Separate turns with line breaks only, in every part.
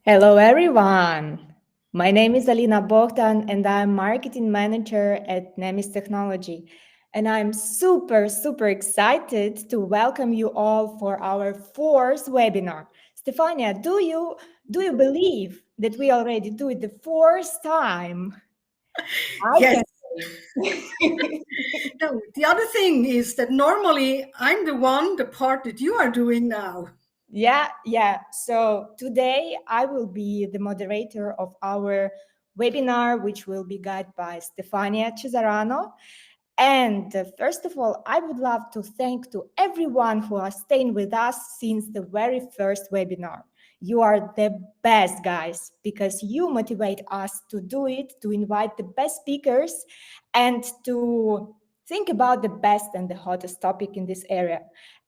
Hello, everyone. My name is Alina Bogdan, and I'm marketing manager at Nemis Technology. And I'm super excited to welcome you all for our fourth webinar. Stefania, do you believe that we already do it the fourth time? I
Yes.
can say.
No, the other thing is that normally I'm the part that you are doing now.
Yeah. So today I will be the moderator of our webinar, which will be guided by Stefania Cesarano. And first of all, I would love to thank to everyone who are staying with us since the very first webinar. You are the best, guys, because you motivate us to do it, to invite the best speakers, and to think about the best and the hottest topic in this area.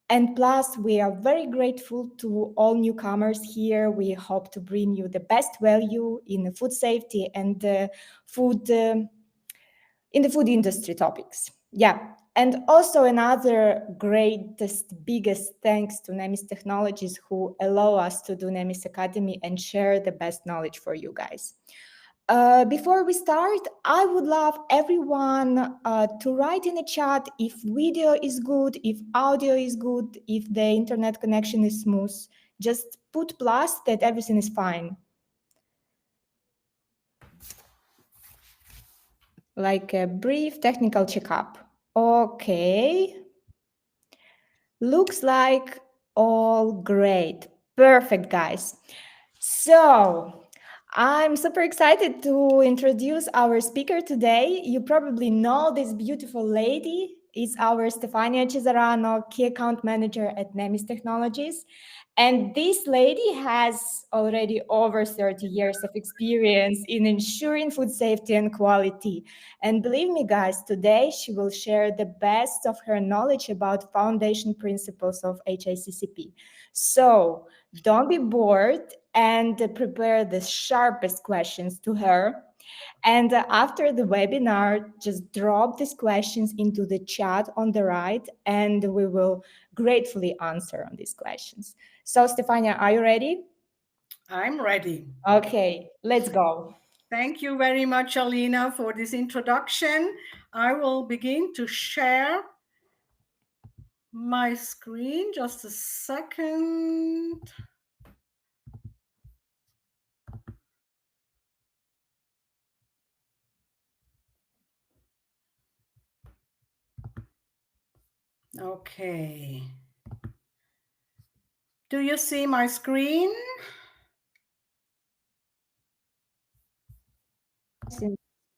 And plus, we are very grateful to all newcomers here. We hope to bring you the best value in food safety and food in the food industry topics. Yeah. And also another greatest, biggest thanks to Nemis Technologies who allow us to do Nemis Academy and share the best knowledge for you guys. Before we start, I would love everyone to write in the chat if video is good, if audio is good, if the internet connection is smooth. Just put plus that everything is fine. Like a brief technical checkup. Okay. Looks like all great. Perfect, guys. So, I'm super excited to introduce our speaker today. You probably know this beautiful lady. It's our Stefania Cesarano, Key Account Manager at Nemis Technologies. And this lady has already over 30 years of experience in ensuring food safety and quality. And believe me, guys, today she will share the best of her knowledge about foundation principles of HACCP. So don't be bored and prepare the sharpest questions to her. And after the webinar, just drop these questions into the chat on the right, and we will gratefully answer on these questions. So, Stefania, are you ready?
I'm ready.
Okay, let's go.
Thank you very much, Alina, for this introduction. I will begin to share my screen. Just a second. Okay. Do you see my screen?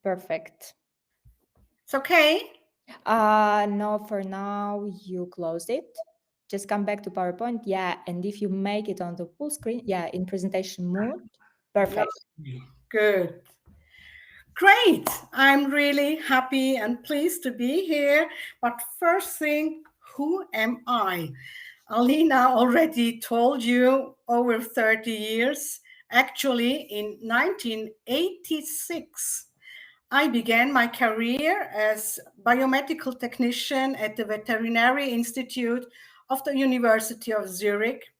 Perfect.
It's okay.
No, for now, you close it. Just come back to PowerPoint. Yeah, and if you make it on the full screen, yeah, in presentation mode, perfect.
Good. Great. I'm really happy and pleased to be here. But first thing, who am I? Alina already told you over 30 years. Actually, in 1986, I began my career as biomedical technician at the Veterinary Institute of the University of Zurich.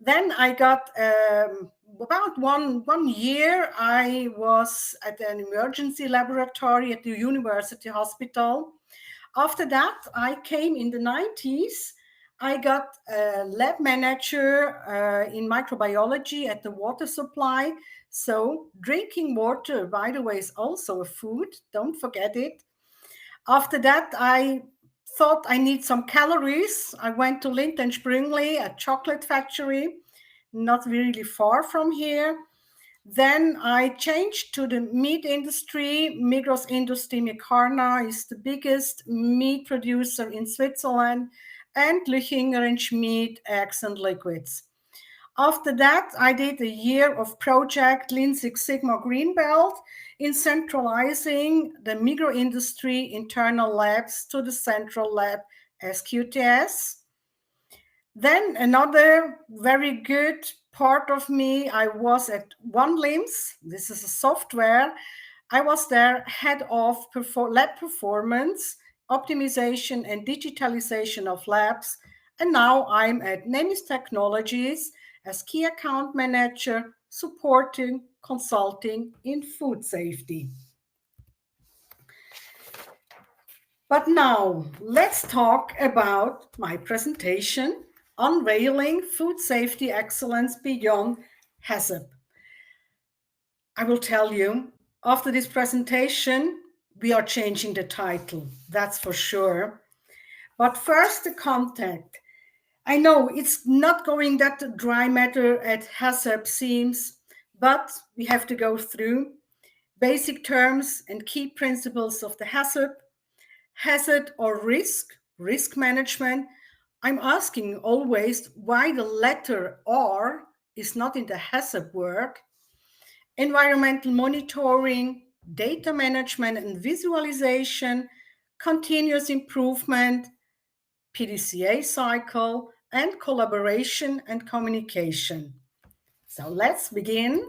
Then I got about one year. I was at an emergency laboratory at the university hospital. After that, I came in the 90s. I got a lab manager in microbiology at the water supply. So drinking water, by the way, is also a food. Don't forget it. After that, I thought I need some calories. I went to Lindt and Sprüngli, a chocolate factory, not really far from here. Then I changed to the meat industry. Migros Industrie Mekarna is the biggest meat producer in Switzerland, and Lüchinger and Schmid eggs and liquids. After that, I did a year of project Lean Six Sigma Green Belt in centralizing the Migros industry internal labs to the central lab SQTS. Then another very good part of me, I was at One Limbs. This is a software. I was their head of lab performance, optimization, and digitalization of labs. And now I'm at Nemis Technologies as key account manager, supporting consulting in food safety. But now let's talk about my presentation, Unveiling Food Safety Excellence Beyond HACCP. I will tell you, after this presentation, we are changing the title, that's for sure. But first, the content. I know it's not going that dry matter at HACCP seems, but we have to go through basic terms and key principles of the HACCP, hazard or risk management. I'm asking always why the letter R is not in the HACCP work. Environmental monitoring, data management and visualization, continuous improvement, PDCA cycle, and collaboration and communication. So let's begin.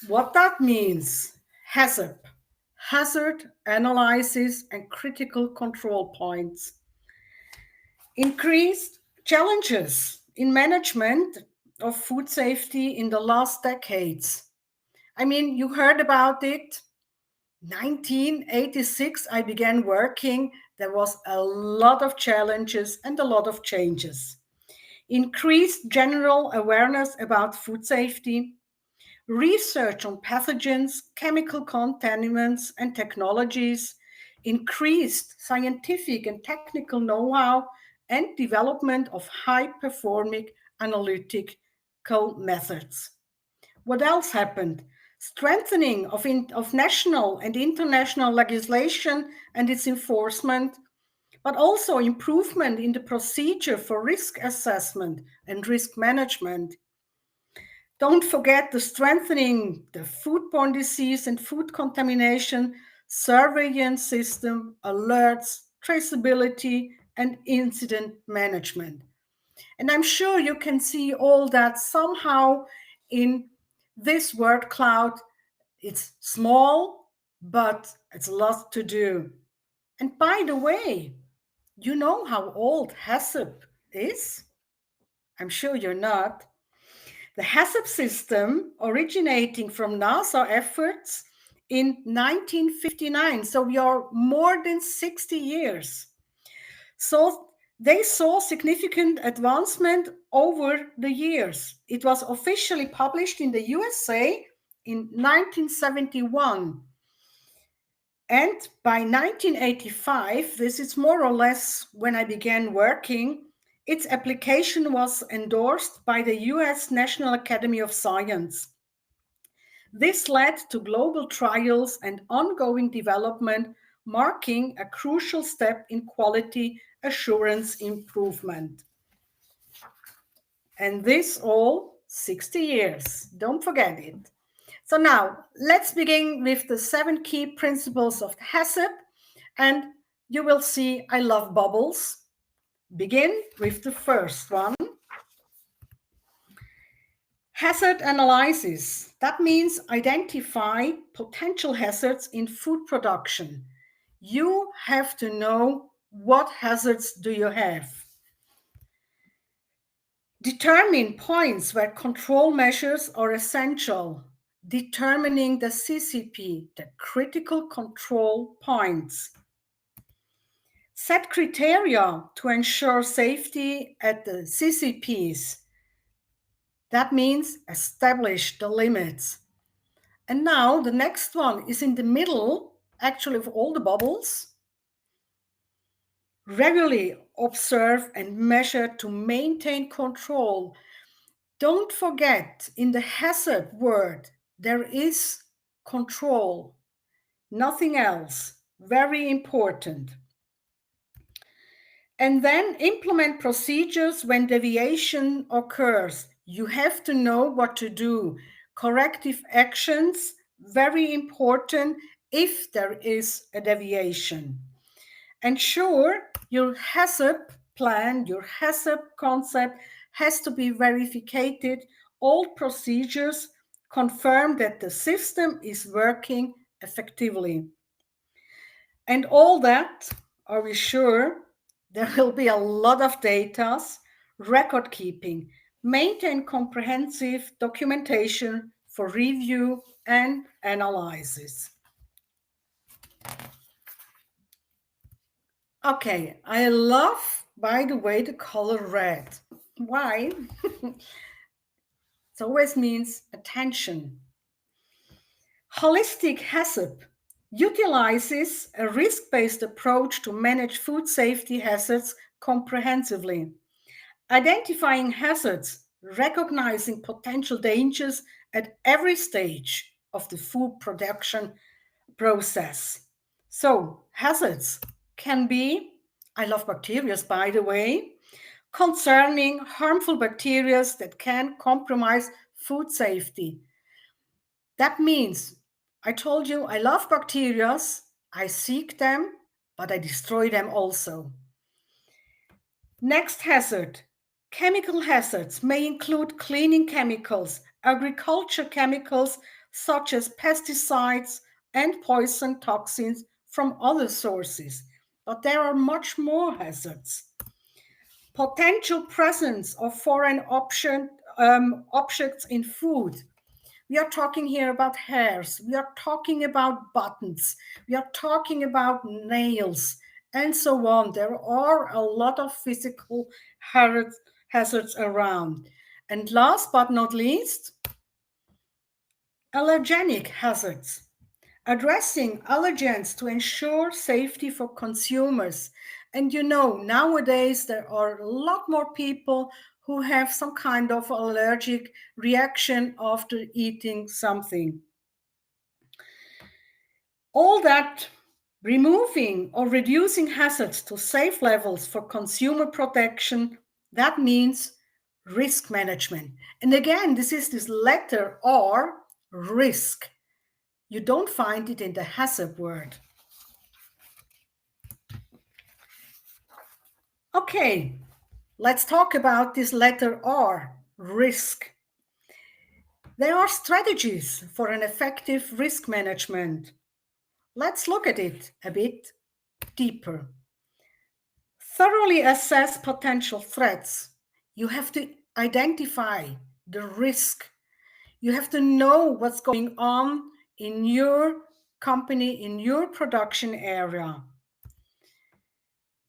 What that means, HACCP, hazard analysis and critical control points. Increased challenges in management of food safety in the last decades. I mean, you heard about it. 1986, I began working. There was a lot of challenges and a lot of changes. Increased general awareness about food safety, research on pathogens, chemical contaminants, and technologies, increased scientific and technical know-how, and development of high-performing analytical methods. What else happened? Strengthening of national and international legislation and its enforcement, but also improvement in the procedure for risk assessment and risk management. Don't forget the strengthening the foodborne disease and food contamination surveillance system, alerts, traceability, and incident management. And I'm sure you can see all that somehow in this word cloud. It's small, but it's a lot to do. And by the way, you know how old HACCP is? I'm sure you're not. The HACCP system originating from NASA efforts in 1959, so we are more than 60 years. So they saw significant advancement over the years. It was officially published in the USA in 1971. And by 1985, this is more or less when I began working, its application was endorsed by the US National Academy of Science. This led to global trials and ongoing development, marking a crucial step in quality assurance improvement. And this all 60 years, don't forget it. So now let's begin with the 7 key principles of HACCP, and you will see I love bubbles. Begin with the first one. Hazard analysis. That means identify potential hazards in food production. You have to know what hazards do you have. Determine points where control measures are essential. Determining the CCP, the critical control points. Set criteria to ensure safety at the CCPs. That means establish the limits. And now the next one is in the middle, actually, of all the bubbles. Regularly observe and measure to maintain control. Don't forget, in the hazard word, there is control, nothing else. Very important. And then implement procedures when deviation occurs. You have to know what to do. Corrective actions, very important if there is a deviation. Ensure your HACCP plan, your HACCP concept has to be verified. All procedures confirm that the system is working effectively. And all that, are we sure? There will be a lot of data, record keeping, maintain comprehensive documentation for review and analysis. Okay, I love, by the way, the color red. Why? It always means attention. Holistic HACCP utilizes a risk-based approach to manage food safety hazards comprehensively, identifying hazards, recognizing potential dangers at every stage of the food production process. So, hazards can be, I love bacteria, by the way, concerning harmful bacteria that can compromise food safety. That means I told you I love bacteria, I seek them, but I destroy them also. Next hazard. Chemical hazards may include cleaning chemicals, agriculture chemicals such as pesticides and poison toxins from other sources. But there are much more hazards. Potential presence of foreign objects in food. We are talking here about hairs, we are talking about buttons, we are talking about nails, and so on. There are a lot of physical hazards around. And last but not least, allergenic hazards. Addressing allergens to ensure safety for consumers. And you know, nowadays there are a lot more people who have some kind of allergic reaction after eating something. All that removing or reducing hazards to safe levels for consumer protection, that means risk management. And again, this is this letter R, risk. You don't find it in the HACCP word. Okay, let's talk about this letter R, risk. There are strategies for an effective risk management. Let's look at it a bit deeper. Thoroughly assess potential threats. You have to identify the risk. You have to know what's going on in your company, in your production area.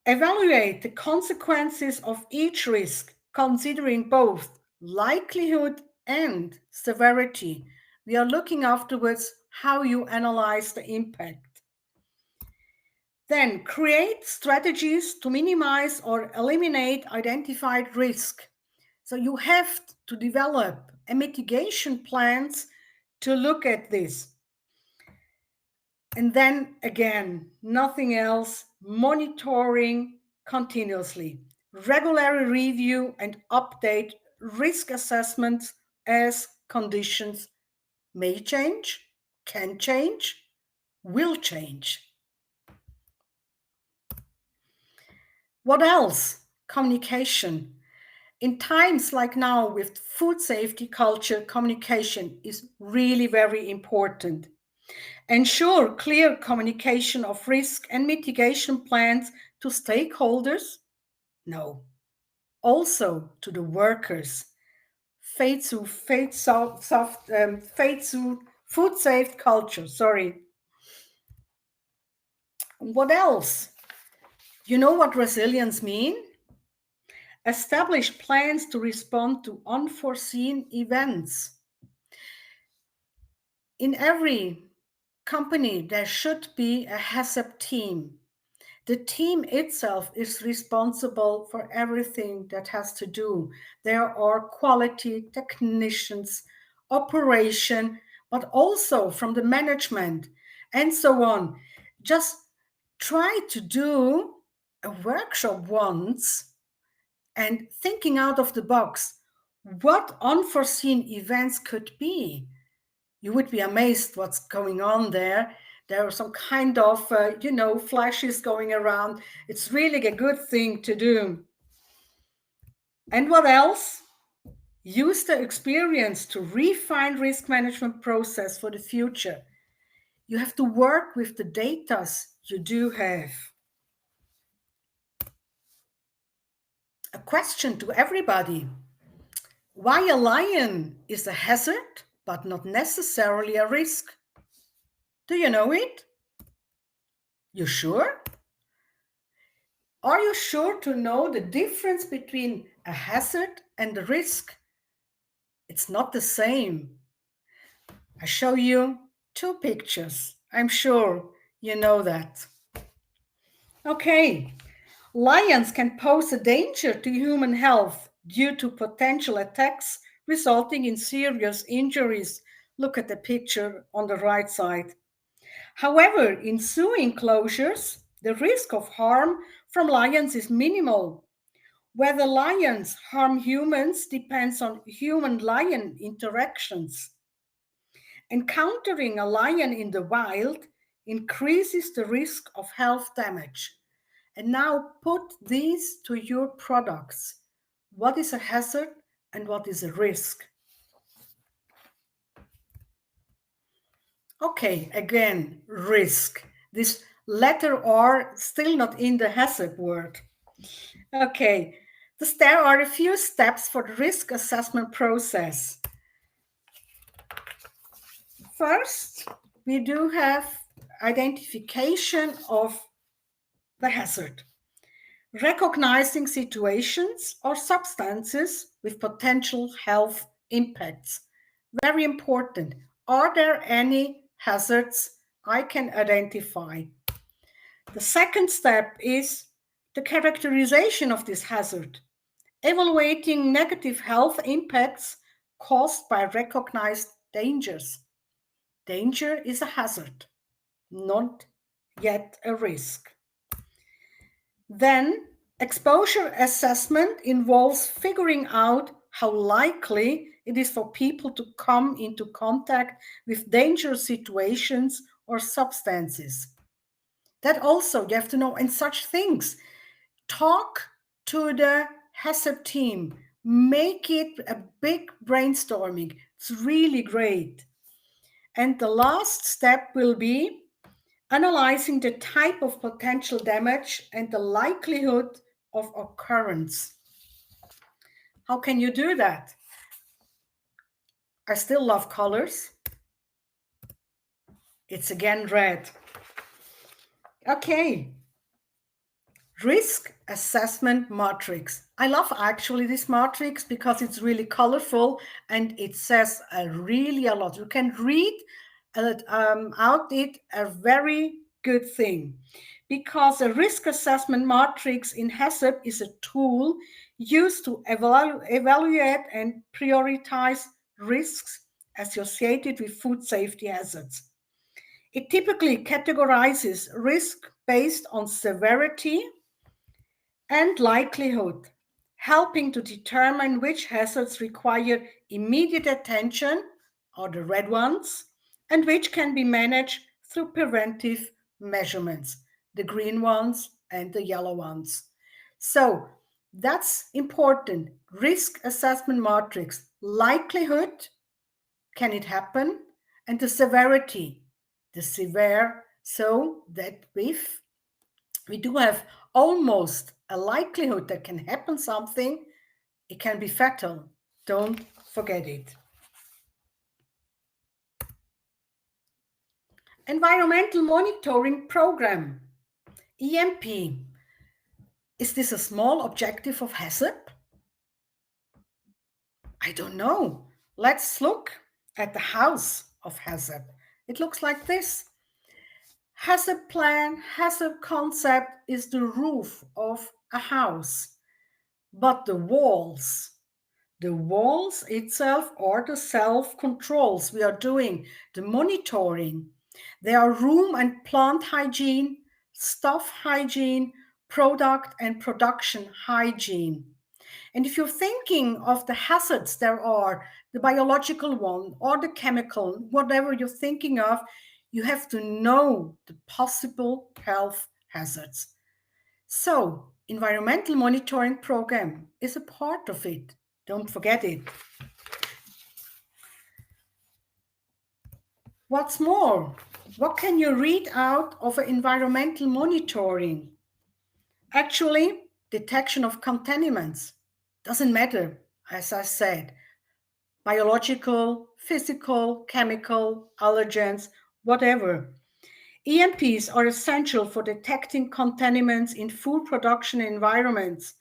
Evaluate the consequences of each risk, considering both likelihood and severity. We are looking afterwards how you analyze the impact. Then create strategies to minimize or eliminate identified risk. So you have to develop a mitigation plans to look at this. And then again, nothing else, monitoring continuously, regularly review and update risk assessments as conditions may change, can change, will change. What else? Communication. In times like now with food safety culture, communication is really very important. Ensure clear communication of risk and mitigation plans to stakeholders? No. Also to the workers. Food safe culture, sorry. What else? You know what resilience means? Establish plans to respond to unforeseen events. In every company, there should be a HACCP team. The team itself is responsible for everything that has to do. There are quality technicians, operation, but also from the management and so on. Just try to do a workshop once and thinking out of the box, what unforeseen events could be. You would be amazed what's going on there. There are some kind of, flashes going around. It's really a good thing to do. And what else? Use the experience to refine risk management process for the future. You have to work with the data you do have. A question to everybody. Why a lion is a hazard, but not necessarily a risk. Do you know it? You sure? Are you sure to know the difference between a hazard and a risk? It's not the same. I show you two pictures. I'm sure you know that. Okay, lions can pose a danger to human health due to potential attacks resulting in serious injuries. Look at the picture on the right side. However, in zoo enclosures, the risk of harm from lions is minimal. Whether lions harm humans depends on human-lion interactions. Encountering a lion in the wild increases the risk of health damage. And now put these to your products. What is a hazard and what is a risk? Okay, again, risk. This letter R still not in the hazard word. Okay, there are a few steps for the risk assessment process. First, we do have identification of the hazard, recognizing situations or substances with potential health impacts. Very important. Are there any hazards I can identify? The second step is the characterization of this hazard, evaluating negative health impacts caused by recognized dangers. Danger is a hazard, not yet a risk. Then, exposure assessment involves figuring out how likely it is for people to come into contact with dangerous situations or substances. That also, you have to know, and such things. Talk to the HACCP team. Make it a big brainstorming. It's really great. And the last step will be analyzing the type of potential damage and the likelihood of occurrence. How can you do that? I still love colors. It's again red. Okay. Risk assessment matrix. I love actually this matrix because it's really colorful and it says really a lot. You can read out it a very good thing, because a risk assessment matrix in HACCP is a tool used to evaluate and prioritize risks associated with food safety hazards. It typically categorizes risk based on severity and likelihood, helping to determine which hazards require immediate attention, or the red ones, and which can be managed through preventive measurements, the green ones and the yellow ones. So that's important. Risk assessment matrix, likelihood, can it happen? And the severity, the severe, so that we do have almost a likelihood that can happen something, it can be fatal. Don't forget it. Environmental Monitoring Program, EMP. Is this a small objective of HACCP? I don't know. Let's look at the house of HACCP. It looks like this. HACCP plan, HACCP concept is the roof of a house, but the walls itself are the self-controls we are doing, the monitoring. They are room and plant hygiene, staff hygiene, product and production hygiene. And if you're thinking of the hazards there are, the biological one or the chemical, whatever you're thinking of, you have to know the possible health hazards. So, environmental monitoring program is a part of it. Don't forget it. What's more, what can you read out of environmental monitoring? Actually, detection of contaminants. Doesn't matter. as I said, biological, physical, chemical, allergens, whatever. EMPs are essential for detecting contaminants in food production environments,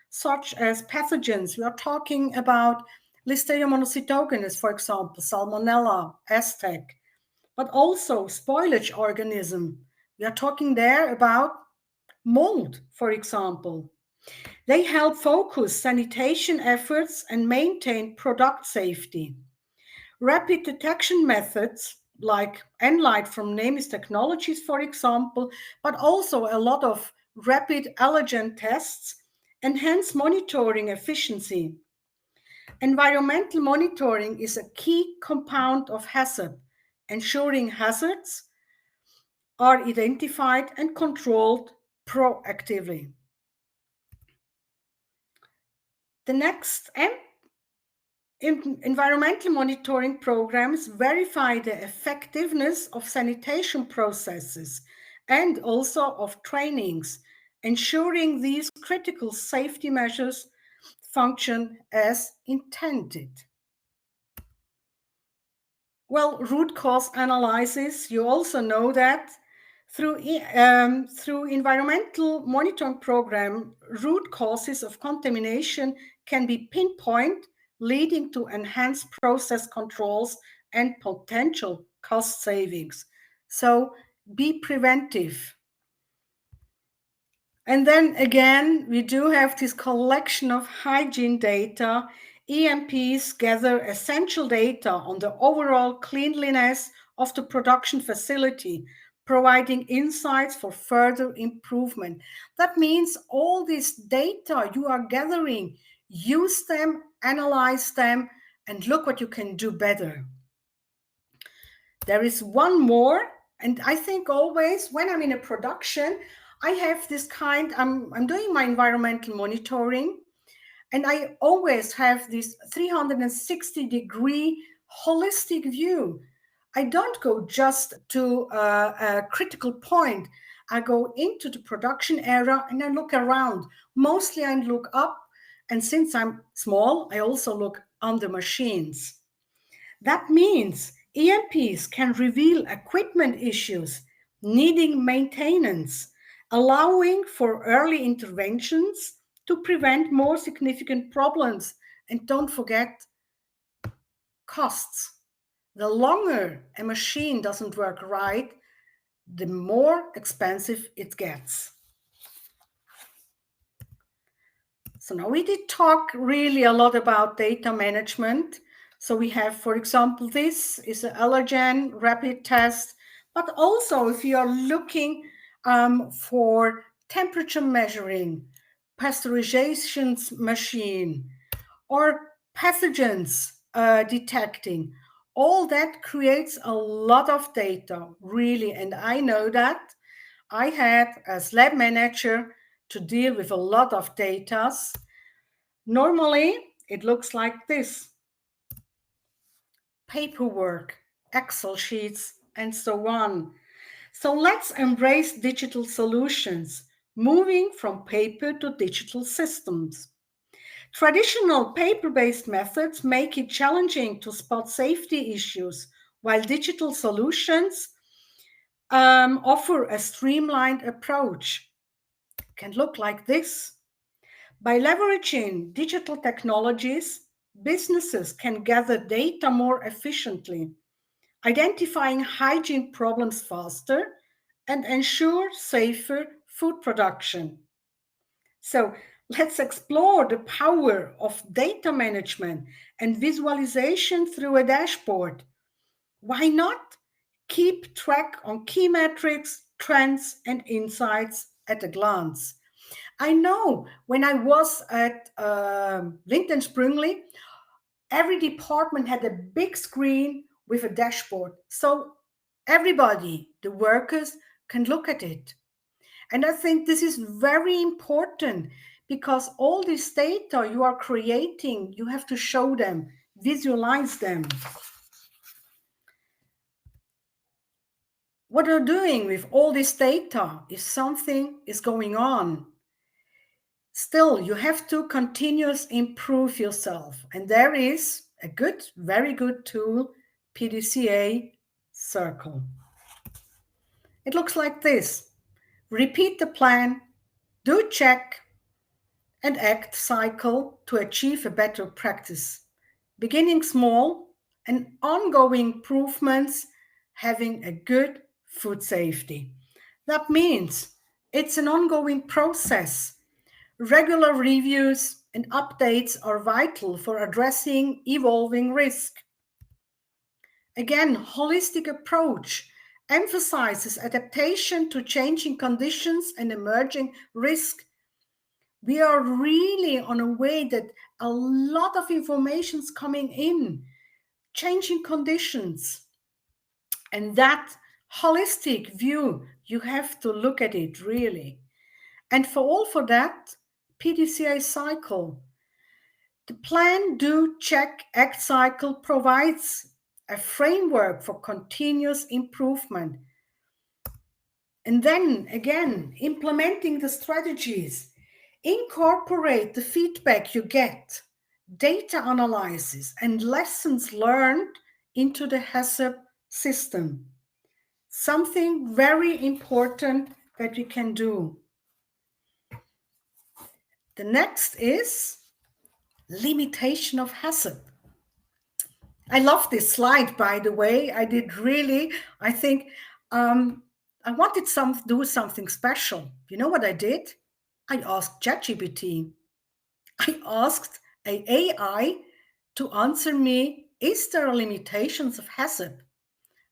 such as pathogens. We are talking about Listeria monocytogenes, for example, Salmonella, Aztec, but also spoilage organism. We are talking there about mold, for example. They help focus sanitation efforts and maintain product safety. Rapid detection methods like Enlight from Nemis Technologies, for example, but also a lot of rapid allergen tests enhance monitoring efficiency. Environmental monitoring is a key component of HACCP, ensuring hazards are identified and controlled proactively. The next environmental monitoring programs verify the effectiveness of sanitation processes and also of trainings, ensuring these critical safety measures function as intended. Well, root cause analysis, you also know that through environmental monitoring program, root causes of contamination can be pinpointed, leading to enhanced process controls and potential cost savings. So be preventive. And then again, we do have this collection of hygiene data. EMPs gather essential data on the overall cleanliness of the production facility, providing insights for further improvement. That means all this data you are gathering, use them, analyze them, and look what you can do better. There is one more, and I think always when I'm in a production, I have this I'm doing my environmental monitoring, and I always have this 360-degree holistic view. I don't go just to a critical point. I go into the production area and I look around. Mostly I look up, and since I'm small, I also look on the machines. That means EMPs can reveal equipment issues needing maintenance, allowing for early interventions to prevent more significant problems. And don't forget costs. The longer a machine doesn't work right, the more expensive it gets. So now we did talk really a lot about data management. So we have, for example, this is an allergen rapid test, but also if you are looking for temperature measuring, pasteurization machine, or pathogens detecting, all that creates a lot of data, really. And I know that I had, as lab manager, to deal with a lot of data. Normally, it looks like this: paperwork, Excel sheets, and so on. So let's embrace digital solutions, moving from paper to digital systems. Traditional paper-based methods make it challenging to spot safety issues, while digital solutions offer a streamlined approach. It can look like this. By leveraging digital technologies, businesses can gather data more efficiently, identifying hygiene problems faster, and ensure safer food production. So let's explore the power of data management and visualization through a dashboard. Why not keep track on key metrics, trends, and insights at a glance? I know when I was at LinkedIn Sprüngli, every department had a big screen with a dashboard. So everybody, the workers, can look at it. And I think this is very important because all this data you are creating, you have to show them, visualize them. What you're doing with all this data, if something is going on, Still, you have to continuously improve yourself. And there is a good, very good tool, PDCA circle. It looks like this. Repeat the plan, do check, and act cycle to achieve a better practice. Beginning small and ongoing improvements, having a good food safety. That means it's an ongoing process. Regular reviews and updates are vital for addressing evolving risk. Again, holistic approach emphasizes adaptation to changing conditions and emerging risk. We are really on a way that a lot of information is coming in, changing conditions. And that holistic view, you have to look at it really. And for that, PDCA cycle. The plan, do, check, act cycle provides a framework for continuous improvement. And then again, implementing the strategies. Incorporate the feedback you get, data analysis, and lessons learned into the HACCP system. Something very important that you can do. The next is limitation of HACCP. I love this slide, by the way. I think I wanted to do something special. You know what I did? I asked ChatGPT. I asked an AI to answer me, is there limitations of HACCP?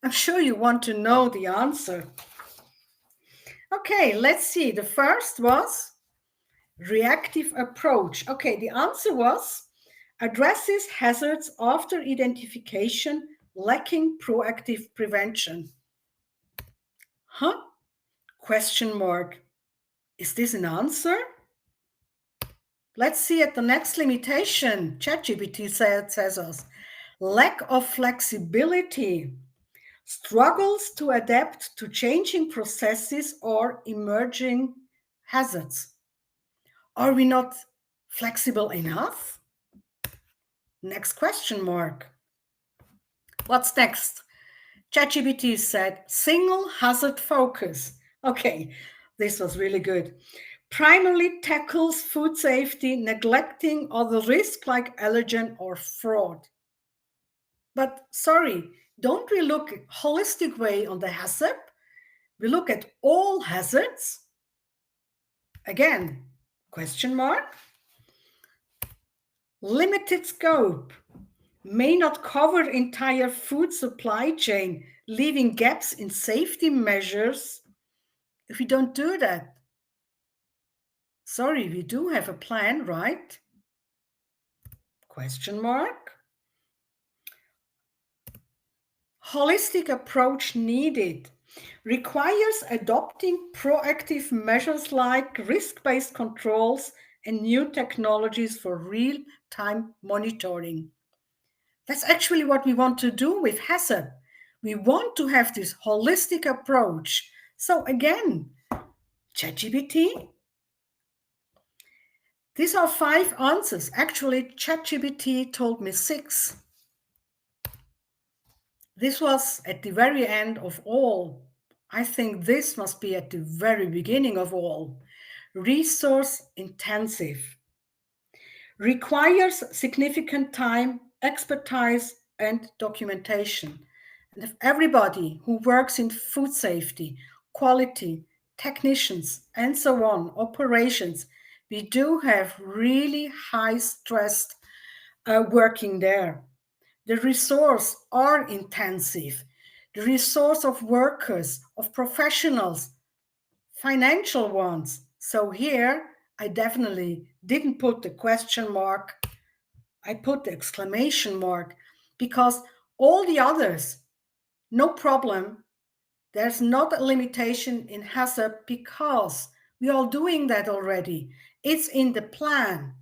I'm sure you want to know the answer. Okay, let's see. The first was reactive approach. Okay, the answer was addresses hazards after identification, lacking proactive prevention. Huh? Question mark. Is this an answer? Let's see at the next limitation. ChatGPT says us, lack of flexibility, struggles to adapt to changing processes or emerging hazards. Are we not flexible enough? Next question mark. What's next? ChatGPT said, single hazard focus. Okay, this was really good. Primarily tackles food safety, neglecting other risks like allergen or fraud. But sorry, don't we look holistic way on the HACCP? We look at all hazards. Again, question mark. Limited scope may not cover entire food supply chain, leaving gaps in safety measures. If we don't do that, sorry, we do have a plan, right? Question mark. Holistic approach needed. Requires adopting proactive measures like risk-based controls and new technologies for real-time monitoring. That's actually what we want to do with HACCP. We want to have this holistic approach. So again, ChatGPT. These are 5 answers. Actually, ChatGPT told me 6. This was at the very end of all. I think this must be at the very beginning of all. Resource intensive. Requires significant time, expertise, and documentation. And if everybody who works in food safety, quality, technicians, and so on, operations, we do have really high stressed working there. The resource are intensive. The resource of workers, of professionals, financial ones. So here, I definitely didn't put the question mark. I put the exclamation mark because all the others, no problem. There's not a limitation in HACCP because we are doing that already. It's in the plan.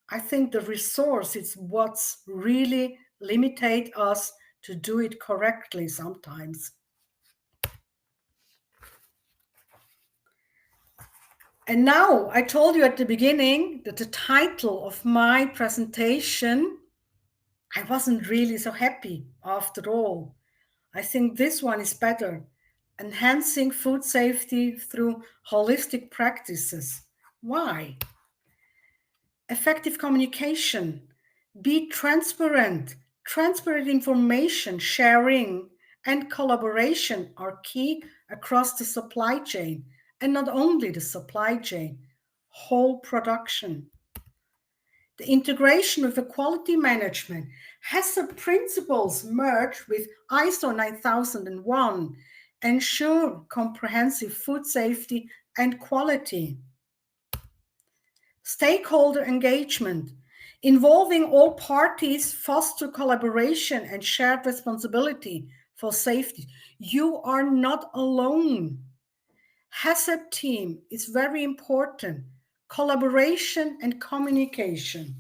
I think the resource is what's really limitate us to do it correctly sometimes. And now I told you at the beginning that the title of my presentation, I wasn't really so happy after all. I think this one is better. Enhancing food safety through holistic practices. Why? Effective communication. Be transparent. Transparent information sharing and collaboration are key across the supply chain, and not only the supply chain, whole production. The integration with the quality management has the principles merged with ISO 9001, ensure comprehensive food safety and quality. Stakeholder engagement, involving all parties, foster collaboration and shared responsibility for safety. You are not alone. HACCP team is very important. Collaboration and communication.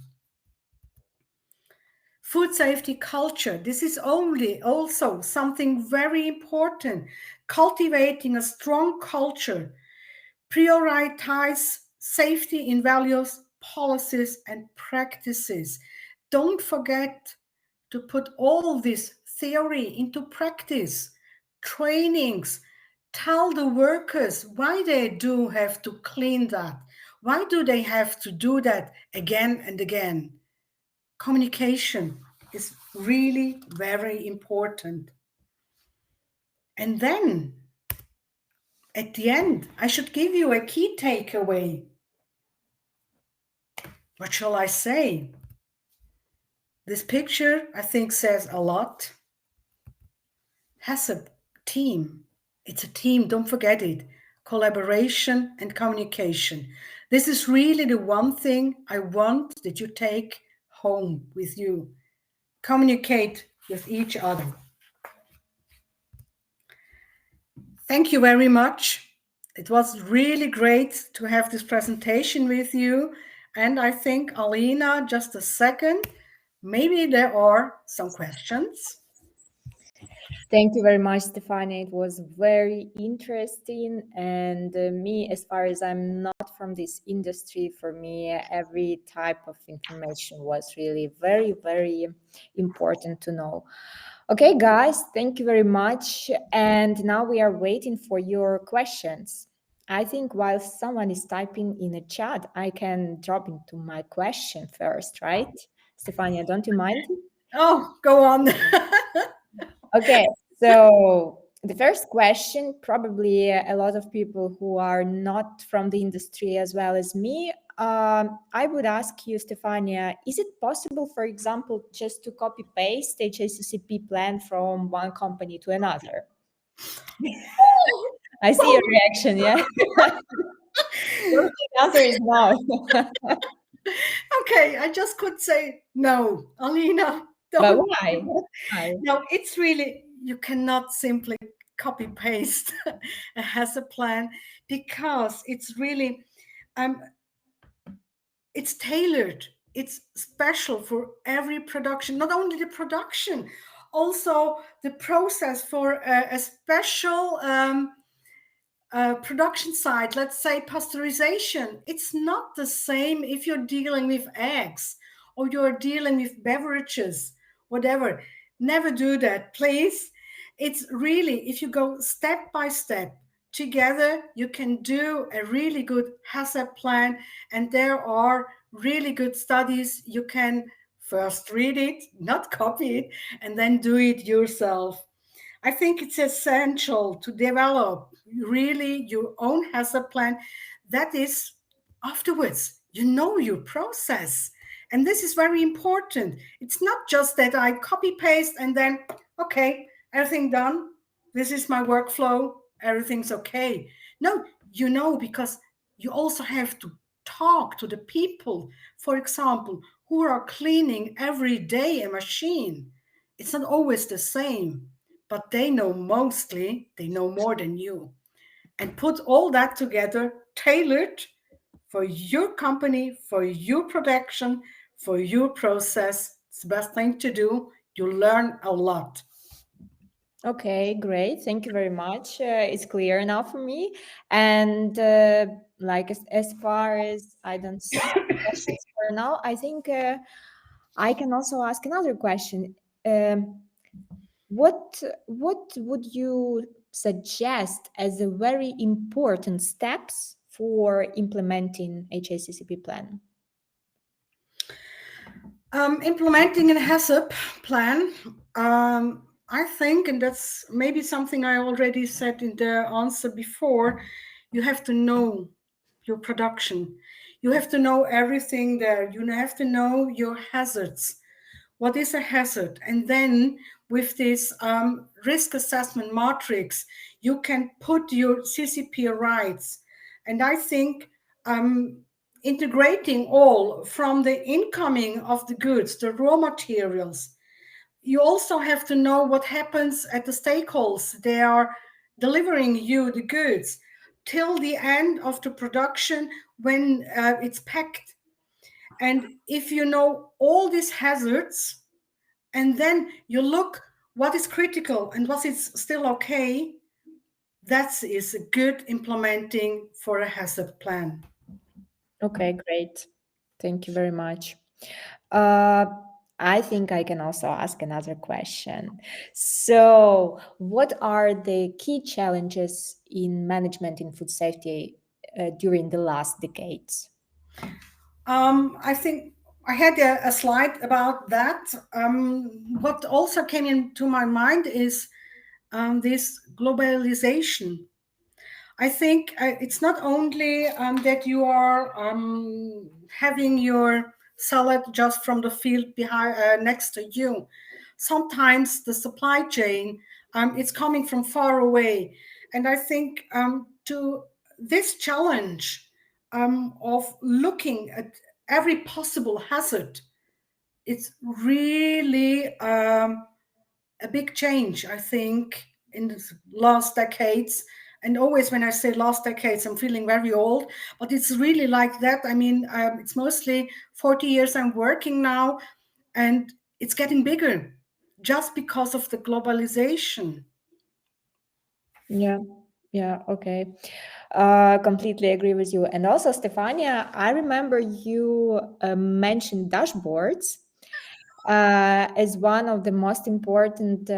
Food safety culture. This is only also something very important. Cultivating a strong culture. Prioritize safety in values, policies, and practices. Don't forget to put all this theory into practice. Trainings. Tell the workers why they do have to clean that. Why do they have to do that again and again? Communication is really very important. And then at the end, I should give you a key takeaway. What shall I say? This picture, I think, says a lot. HACCP team. It's a team, don't forget it. Collaboration and communication. This is really the one thing I want that you take home with you. Communicate with each other. Thank you very much. It was really great to have this presentation with you. And I think, Alina, just a second, maybe there are some questions.
Thank you very much, Stefania. It was very interesting. And me, as far as I'm not from this industry, for me, every type of information was really very, very important to know. Okay, guys, thank you very much. And now we are waiting for your questions. I think while someone is typing in a chat, I can drop into my question first, right? Stefania, don't you mind?
Oh, go on.
Okay, so the first question, probably a lot of people who are not from the industry as well as me, I would ask you, Stefania, is it possible, for example, just to copy paste HACCP plan from one company to another? I see your reaction, yeah? The answer is no.
Okay, I just could say no, Alina.
But
Don't.
why? Why?
No, it's really, you cannot simply copy paste a HACCP plan because it's really, it's tailored. It's special for every production, not only the production, also the process for a special production side, let's say pasteurization. It's not the same if you're dealing with eggs or you're dealing with beverages, whatever. Never do that, please. It's really, if you go step by step together, you can do a really good HACCP plan. And there are really good studies. You can first read it, not copy it, and then do it yourself. I think it's essential to develop really your own HACCP plan. That is, afterwards, you know your process. And this is very important. It's not just that I copy paste and then, okay, everything done. This is my workflow. Everything's okay. No, you know, because you also have to talk to the people, for example, who are cleaning every day a machine. It's not always the same, but they know mostly, they know more than you. And put all that together, tailored for your company, for your production, for your process. It's the best thing to do. You learn a lot.
Okay, great. Thank you very much. It's clear now for me. And like as far as I don't see questions for now, I think I can also ask another question. Um, what would you suggest as a very important steps for implementing HACCP plan?
Implementing a HACCP plan, I think, and that's maybe something I already said in the answer before, you have to know your production. You have to know everything there. You have to know your hazards. What is a hazard? And then with this risk assessment matrix, you can put your CCP rights. And I think integrating all from the incoming of the goods, the raw materials, you also have to know what happens at the stakeholders. They are delivering you the goods till the end of the production when it's packed. And if you know all these hazards, and then you look what is critical and what is still okay, that is a good implementing for a hazard plan.
Okay, great. Thank you very much. Uh, I think I can also ask another question. So, what are the key challenges in management in food safety during the last decades?
I think I had a slide about that. What also came into my mind is this globalization. I think it's not only that you are having your salad just from the field behind next to you. Sometimes the supply chain it's coming from far away, and I think to this challenge of looking at every possible hazard, it's really a big change, I think, in the last decades. And always when I say last decades, I'm feeling very old, but it's really like that. I mean, it's mostly 40 years I'm working now, and it's getting bigger just because of the globalization.
Yeah, yeah, okay. Completely agree with you. And also, Stefania, I remember you mentioned dashboards as one of the most important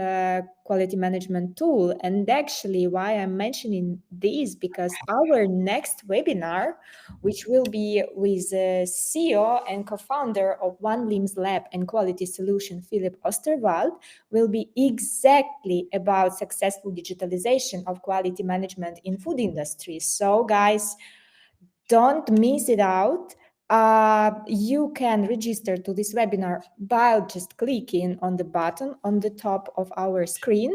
quality management tool. And actually, why I'm mentioning this, because our next webinar, which will be with CEO and co-founder of One Limbs Lab and Quality Solution, Philip Osterwald, will be exactly about successful digitalization of quality management in food industry. So, guys, don't miss it out. You can register to this webinar by just clicking on the button on the top of our screen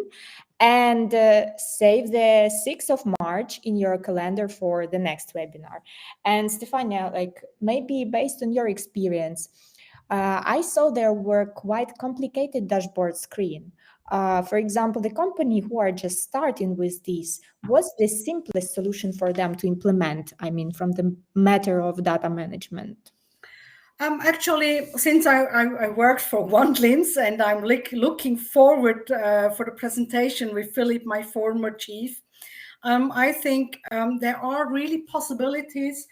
and save the 6th of March in your calendar for the next webinar. And Stefania, like maybe based on your experience, I saw there were quite complicated dashboard screen. For example, the company who are just starting with this, what's the simplest solution for them to implement? I mean, from the matter of data management.
Actually, since I worked for One Limbs, and I'm looking forward for the presentation with Philip, my former chief, I think there are really possibilities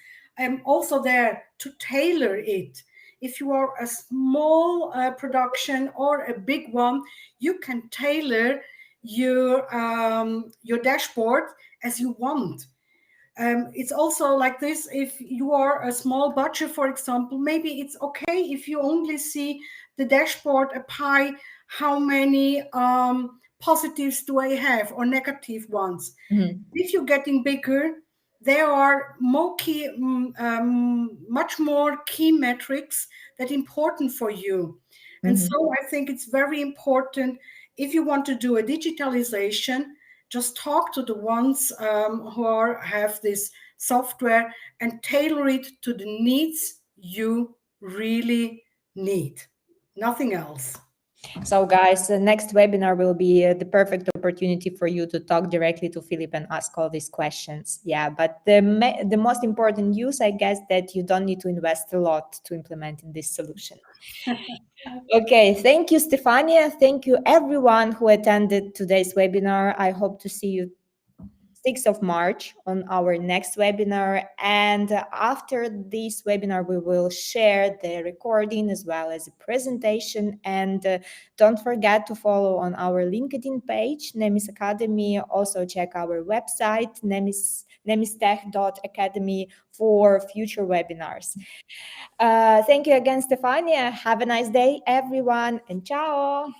also there to tailor it. If you are a small production or a big one, you can tailor your dashboard as you want. It's also like this: if you are a small budget, for example, maybe it's okay if you only see the dashboard a pie, how many positives do I have or negative ones.
Mhm.
If you're getting bigger, there are much more key metrics that important for you. And
Mhm.
so I think it's very important, if you want to do a digitalization, just talk to the ones have this software and tailor it to the needs you really need. Nothing else.
So, guys, the next webinar will be the perfect opportunity for you to talk directly to Philip and ask all these questions. Yeah, but the most important use, I guess, that you don't need to invest a lot to implement in this solution. Okay, thank you, Stefania. Thank you, everyone who attended today's webinar. I hope to see you 6th of March on our next webinar. And after this webinar, we will share the recording as well as a presentation. And don't forget to follow on our LinkedIn page, Nemis Academy. Also check our website, nemistech.academy for future webinars. Thank you again, Stefania. Have a nice day, everyone, and ciao.